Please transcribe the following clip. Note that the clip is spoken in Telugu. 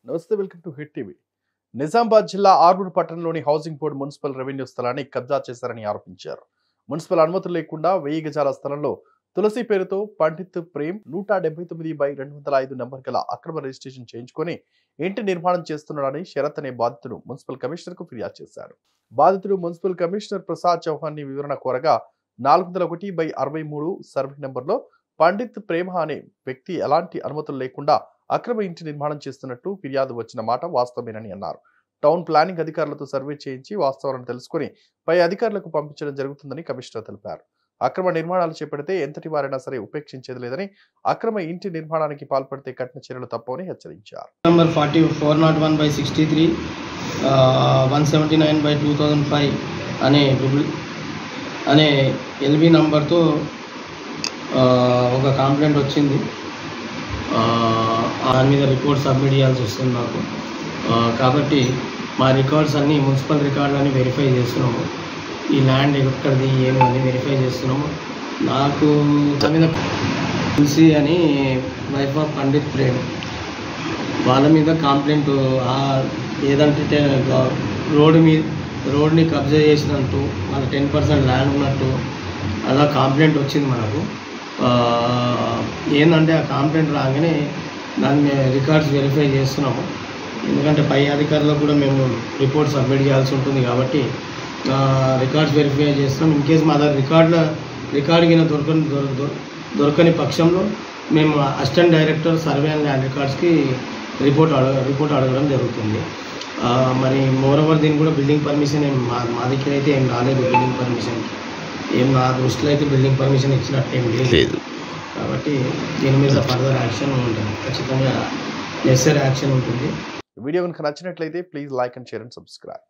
నమస్తే, welcome to hit TV. Nizamabad జిల్లా ఆర్మూర్ పట్టణంలోని హౌసింగ్ బోర్డు మున్సిపల్ రెవెన్యూ స్థలాన్ని కబ్జా చేశారని ఆరోపించారు. మున్సిపల్ అనుమతులు లేకుండా 1000 గజాల స్థలంలో తులసి పేరుతో పండిత్ ప్రేమ్ 179/205 నంబర్ గల అక్రమ రిజిస్ట్రేషన్ చేయించుకొని ఇంటి నిర్మాణం చేస్తున్నాడని శరత్ అనే బాధితుడు మున్సిపల్ కమిషనర్ కు ఫిర్యాదు చేశాడు. బాధితుడు మున్సిపల్ కమిషనర్ ప్రసాద్ చౌహాన్ ని వివరణ కోరగా 401/63 సర్వే నంబర్లో పండిత్ ప్రేమ అనే వ్యక్తి ఎలాంటి అనుమతులు లేకుండా అక్రమ ఇంటి నిర్మాణం చేస్తున్నట్టు ఫిర్యాదు వచ్చిన మాట వాస్తవమేనని అన్నారు. టౌన్ ప్లానింగ్ అధికారులతో సర్వే చేయించి వాస్తవాలను తెలుసుకుని పై అధికారులకు పంపించడం జరుగుతుందని కమిషనర్ తెలిపారు. అక్రమ నిర్మాణాలు చేపడితే ఎంతటి వారైనా సరే ఉపేక్షించేది లేదని, అక్రమ ఇంటి నిర్మాణానికి పాల్పడితే కఠిన చర్యలు తప్పవని హెచ్చరించారు. నంబర్ 401/63 179/2005 అనే ఎల్బీ నంబర్తో ఒక కంప్లైంట్ వచ్చింది. దాని మీద రిపోర్ట్ సబ్మిట్ చేయాల్సి వస్తుంది నాకు. కాబట్టి మా రికార్డ్స్ అన్నీ మున్సిపల్ రికార్డులన్నీ వెరిఫై చేస్తున్నాము. ఈ ల్యాండ్ ఎక్కడిది ఏమి అని వెరిఫై చేస్తున్నాము. నాకు దాని మీద తులసి అని వైఫ్ ఆఫ్ పండిత్ ప్రేమ్ వాళ్ళ మీద కంప్లైంట్ ఏదంటే రోడ్ని కబ్జా చేసినట్టు, వాళ్ళ 10% ల్యాండ్ ఉన్నట్టు అలా కంప్లైంట్ వచ్చింది మనకు. ఏంటంటే ఆ కంప్లైంట్ రాగానే దాన్ని రికార్డ్స్ వెరిఫై చేస్తున్నాము. ఎందుకంటే పై అధికారులకు కూడా మేము రిపోర్ట్ సబ్మిట్ చేయాల్సి ఉంటుంది కాబట్టి రికార్డ్స్ వెరిఫై చేస్తున్నాం. ఇన్ కేసు మా దగ్గర రికార్డ్ కింద దొరకని పక్షంలో మేము assistant director survey and land రికార్డ్స్కి రిపోర్ట్ అడగడం జరుగుతుంది. మరి మోరోవర్ దీనికి కూడా బిల్డింగ్ పర్మిషన్ మా దగ్గర అయితే ఏం రాలేదు. బిల్డింగ్ పర్మిషన్ నా దృష్టిలో అయితే బిల్డింగ్ పర్మిషన్ ఇచ్చినట్టు ఏం లేదు. కాబట్టి దీని మీద ఫర్దర్ యాక్షన్ ఉంటుంది, ఖచ్చితంగా నెసరీ యాక్షన్ ఉంటుంది. వీడియో కనుక నచ్చినట్లయితే please like and share and subscribe.